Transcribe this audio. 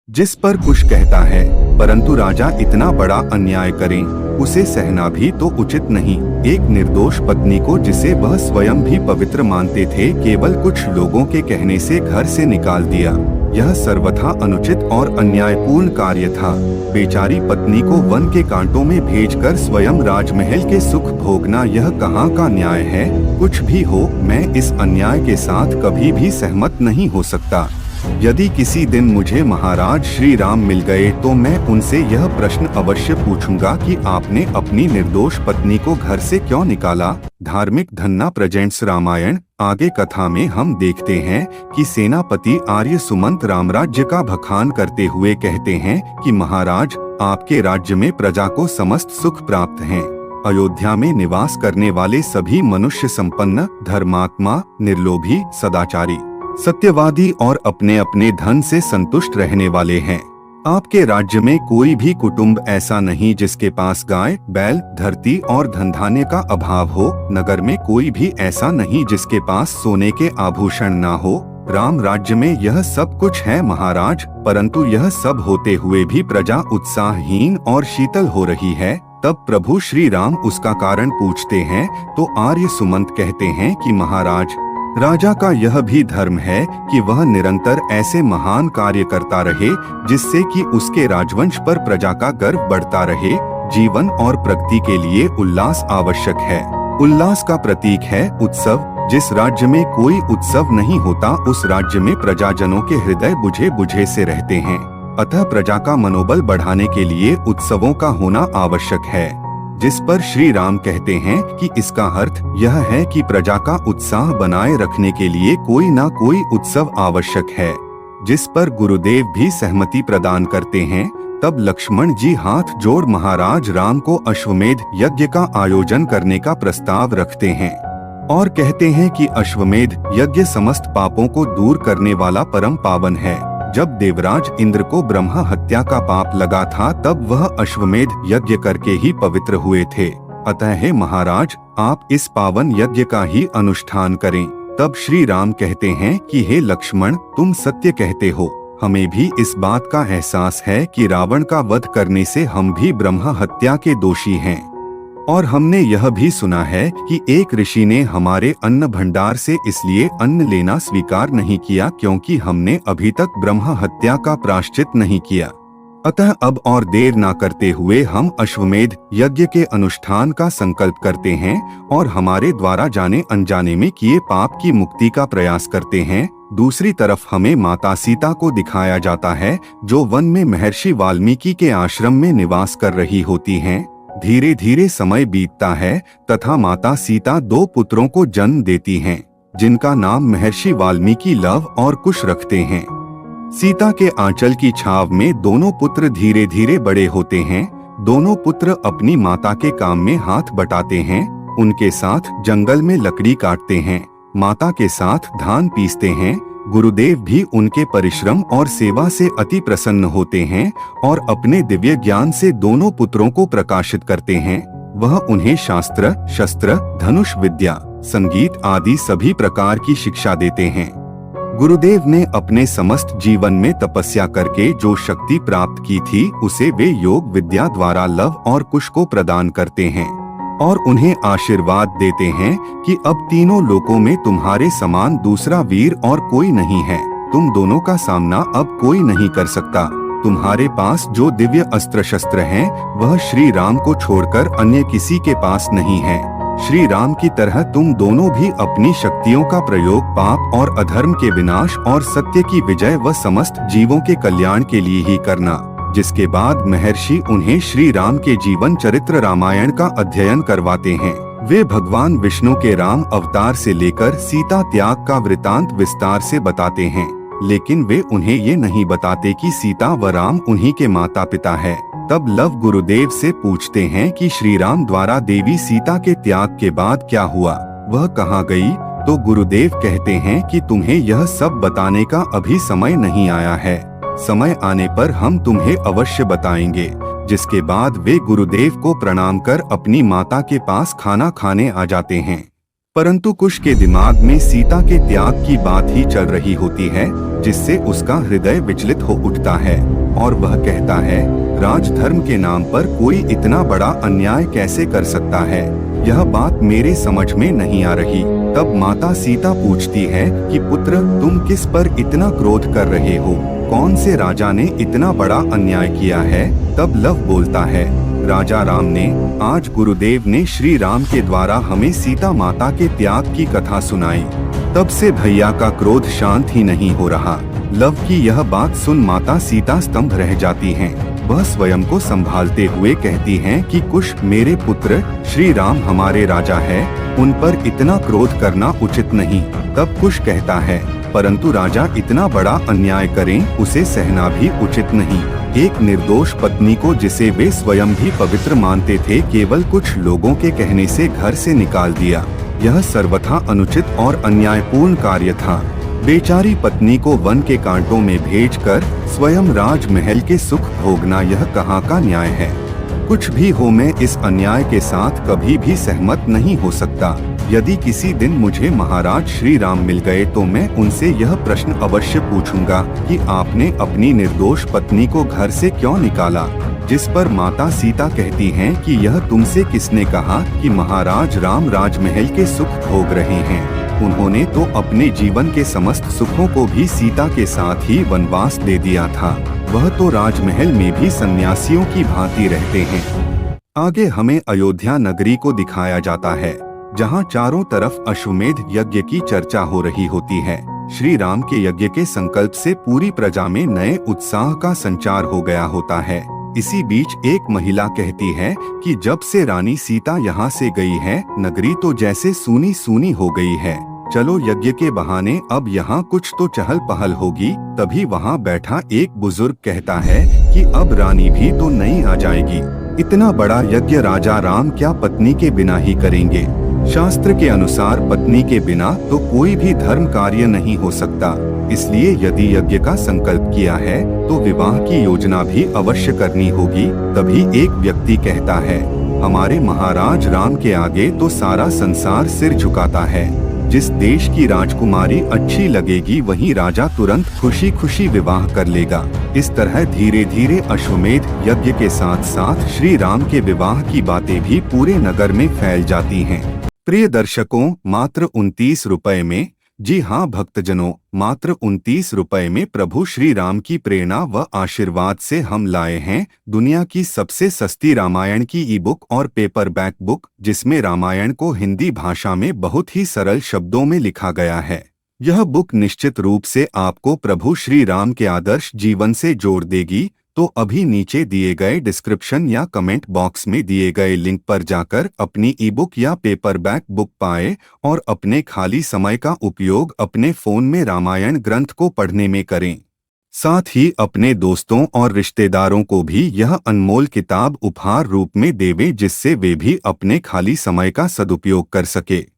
जिस पर कुश कहता है, परंतु राजा इतना बड़ा अन्याय करें, उसे सहना भी तो उचित नहीं। एक निर्दोष पत्नी को, जिसे वह स्वयं भी पवित्र मानते थे, केवल कुछ लोगों के कहने से घर से निकाल दिया। यह सर्वथा अनुचित और अन्यायपूर्ण कार्य था। बेचारी पत्नी को वन के कांटों में भेजकर स्वयं राजमहल के सुख भोगना, यह कहाँ का न्याय है? कुछ भी हो, मैं इस अन्याय के साथ कभी भी सहमत नहीं हो सकता। यदि किसी दिन मुझे महाराज श्री राम मिल गए तो मैं उनसे यह प्रश्न अवश्य पूछूंगा कि आपने अपनी निर्दोष पत्नी को घर से क्यों निकाला। धार्मिक धन्ना प्रेजेंट्स रामायण। आगे कथा में हम देखते हैं कि सेनापति आर्य सुमंत रामराज्य का बखान करते हुए कहते हैं कि महाराज, आपके राज्य में प्रजा को समस्त सुख प्राप्त हैं। अयोध्या में निवास करने वाले सभी मनुष्य संपन्न, धर्मात्मा, निर्लोभी, सदाचारी, सत्यवादी और अपने अपने धन से संतुष्ट रहने वाले हैं। आपके राज्य में कोई भी कुटुंब ऐसा नहीं जिसके पास गाय, बैल, धरती और धनधान्य का अभाव हो। नगर में कोई भी ऐसा नहीं जिसके पास सोने के आभूषण ना हो। राम राज्य में यह सब कुछ है महाराज, परंतु यह सब होते हुए भी प्रजा उत्साहहीन और शीतल हो रही है। तब प्रभु श्री राम उसका कारण पूछते हैं तो आर्य सुमंत कहते हैं कि महाराज, राजा का यह भी धर्म है कि वह निरंतर ऐसे महान कार्य करता रहे जिससे कि उसके राजवंश पर प्रजा का गर्व बढ़ता रहे। जीवन और प्रगति के लिए उल्लास आवश्यक है। उल्लास का प्रतीक है उत्सव। जिस राज्य में कोई उत्सव नहीं होता, उस राज्य में प्रजाजनों के हृदय बुझे बुझे से रहते हैं। अतः प्रजा का मनोबल बढ़ाने के लिए उत्सवों का होना आवश्यक है। जिस पर श्री राम कहते हैं कि इसका अर्थ यह है कि प्रजा का उत्साह बनाए रखने के लिए कोई ना कोई उत्सव आवश्यक है। जिस पर गुरुदेव भी सहमति प्रदान करते हैं। तब लक्ष्मण जी हाथ जोड़ महाराज राम को अश्वमेध यज्ञ का आयोजन करने का प्रस्ताव रखते हैं और कहते हैं कि अश्वमेध यज्ञ समस्त पापों को दूर करने वाला परम पावन है। जब देवराज इंद्र को ब्रह्मा हत्या का पाप लगा था, तब वह अश्वमेध यज्ञ करके ही पवित्र हुए थे। अतः हे महाराज, आप इस पावन यज्ञ का ही अनुष्ठान करें। तब श्री राम कहते हैं कि हे लक्ष्मण, तुम सत्य कहते हो। हमें भी इस बात का एहसास है कि रावण का वध करने से हम भी ब्रह्मा हत्या के दोषी हैं। और हमने यह भी सुना है कि एक ऋषि ने हमारे अन्न भंडार से इसलिए अन्न लेना स्वीकार नहीं किया क्योंकि हमने अभी तक ब्रह्मा हत्या का प्रायश्चित नहीं किया। अतः अब और देर ना करते हुए हम अश्वमेध यज्ञ के अनुष्ठान का संकल्प करते हैं और हमारे द्वारा जाने अनजाने में किए पाप की मुक्ति का प्रयास करते हैं। दूसरी तरफ हमें माता सीता को दिखाया जाता है, जो वन में महर्षि वाल्मीकि के आश्रम में निवास कर रही होती हैं। धीरे धीरे समय बीतता है तथा माता सीता दो पुत्रों को जन्म देती हैं, जिनका नाम महर्षि वाल्मीकि लव और कुश रखते हैं। सीता के आंचल की छाव में दोनों पुत्र धीरे धीरे बड़े होते हैं। दोनों पुत्र अपनी माता के काम में हाथ बटाते हैं। उनके साथ जंगल में लकड़ी काटते हैं, माता के साथ धान पीसते हैं। गुरुदेव भी उनके परिश्रम और सेवा से अति प्रसन्न होते हैं और अपने दिव्य ज्ञान से दोनों पुत्रों को प्रकाशित करते हैं। वह उन्हें शास्त्र, शस्त्र, धनुष विद्या, संगीत आदि सभी प्रकार की शिक्षा देते हैं। गुरुदेव ने अपने समस्त जीवन में तपस्या करके जो शक्ति प्राप्त की थी, उसे वे योग विद्या द्वारा लव और कुश को प्रदान करते हैं और उन्हें आशीर्वाद देते हैं कि अब तीनों लोकों में तुम्हारे समान दूसरा वीर और कोई नहीं है। तुम दोनों का सामना अब कोई नहीं कर सकता। तुम्हारे पास जो दिव्य अस्त्र शस्त्र हैं, वह श्री राम को छोड़कर अन्य किसी के पास नहीं है। श्री राम की तरह तुम दोनों भी अपनी शक्तियों का प्रयोग पाप और अधर्म के विनाश और सत्य की विजय व समस्त जीवों के कल्याण के लिए ही करना। जिसके बाद महर्षि उन्हें श्री राम के जीवन चरित्र रामायण का अध्ययन करवाते हैं। वे भगवान विष्णु के राम अवतार से लेकर सीता त्याग का वृतांत विस्तार से बताते हैं, लेकिन वे उन्हें ये नहीं बताते कि सीता व राम उन्हीं के माता पिता है। तब लव गुरुदेव से पूछते हैं कि श्री राम द्वारा देवी सीता के त्याग के बाद क्या हुआ, वह कहाँ गई? तो गुरुदेव कहते हैं कि तुम्हें यह सब बताने का अभी समय नहीं आया है। समय आने पर हम तुम्हें अवश्य बताएंगे। जिसके बाद वे गुरुदेव को प्रणाम कर अपनी माता के पास खाना खाने आ जाते हैं। परंतु कुश के दिमाग में सीता के त्याग की बात ही चल रही होती है, जिससे उसका हृदय विचलित हो उठता है और वह कहता है, राजधर्म के नाम पर कोई इतना बड़ा अन्याय कैसे कर सकता है? यह बात मेरे समझ में नहीं आ रही। तब माता सीता पूछती है कि पुत्र, तुम किस पर इतना क्रोध कर रहे हो? कौन से राजा ने इतना बड़ा अन्याय किया है? तब लव बोलता है, राजा राम ने। आज गुरुदेव ने श्री राम के द्वारा हमें सीता माता के त्याग की कथा सुनाई। तब से भैया का क्रोध शांत ही नहीं हो रहा। लव की यह बात सुन माता सीता स्तंभ रह जाती हैं। वह स्वयं को संभालते हुए कहती हैं कि कुश मेरे पुत्र, श्री राम हमारे राजा है, उन पर इतना क्रोध करना उचित नहीं। तब कुश कहता है, परंतु राजा इतना बड़ा अन्याय करें, उसे सहना भी उचित नहीं। एक निर्दोष पत्नी को, जिसे वे स्वयं भी पवित्र मानते थे, केवल कुछ लोगों के कहने से घर से निकाल दिया। यह सर्वथा अनुचित और अन्यायपूर्ण कार्य था। बेचारी पत्नी को वन के कांटों में भेजकर स्वयं राजमहल के सुख भोगना, यह कहाँ का न्याय है? कुछ भी हो, मैं इस अन्याय के साथ कभी भी सहमत नहीं हो सकता। यदि किसी दिन मुझे महाराज श्री राम मिल गए तो मैं उनसे यह प्रश्न अवश्य पूछूंगा कि आपने अपनी निर्दोष पत्नी को घर से क्यों निकाला? जिस पर माता सीता कहती हैं कि यह तुमसे किसने कहा कि महाराज राम राजमहल के सुख भोग रहे हैं? उन्होंने तो अपने जीवन के समस्त सुखों को भी सीता के साथ ही वनवास दे दिया था। वह तो राजमहल में भी सन्यासियों की भांति रहते हैं। आगे हमें अयोध्या नगरी को दिखाया जाता है, जहाँ चारों तरफ अश्वमेध यज्ञ की चर्चा हो रही होती है। श्री राम के यज्ञ के संकल्प से पूरी प्रजा में नए उत्साह का संचार हो गया होता है। इसी बीच एक महिला कहती है कि जब से रानी सीता यहाँ से गई है, नगरी तो जैसे सूनी सूनी हो गई है। चलो यज्ञ के बहाने अब यहाँ कुछ तो चहल पहल होगी। तभी वहाँ बैठा एक बुजुर्ग कहता है कि अब रानी भी तो नहीं आ जाएगी। इतना बड़ा यज्ञ राजा राम क्या पत्नी के बिना ही करेंगे? शास्त्र के अनुसार पत्नी के बिना तो कोई भी धर्म कार्य नहीं हो सकता। इसलिए यदि यज्ञ का संकल्प किया है तो विवाह की योजना भी अवश्य करनी होगी। तभी एक व्यक्ति कहता है, हमारे महाराज राम के आगे तो सारा संसार सिर झुकाता है। जिस देश की राजकुमारी अच्छी लगेगी वहीं राजा तुरंत खुशी खुशी विवाह कर लेगा। इस तरह धीरे धीरे अश्वमेध यज्ञ के साथ साथ श्री राम के विवाह की बातें भी पूरे नगर में फैल जाती हैं। प्रिय दर्शकों, मात्र 29 रुपए में, जी हाँ भक्तजनों, मात्र 29 रुपए में प्रभु श्री राम की प्रेरणा व आशीर्वाद से हम लाए हैं दुनिया की सबसे सस्ती रामायण की ई बुक और पेपरबैक बुक, जिसमें रामायण को हिंदी भाषा में बहुत ही सरल शब्दों में लिखा गया है। यह बुक निश्चित रूप से आपको प्रभु श्री राम के आदर्श जीवन से जोड़ देगी। तो अभी नीचे दिए गए डिस्क्रिप्शन या कमेंट बॉक्स में दिए गए लिंक पर जाकर अपनी ई बुक या पेपरबैक बुक पाएं और अपने खाली समय का उपयोग अपने फोन में रामायण ग्रंथ को पढ़ने में करें। साथ ही अपने दोस्तों और रिश्तेदारों को भी यह अनमोल किताब उपहार रूप में देवें, जिससे वे भी अपने खाली समय का सदुपयोग कर सके।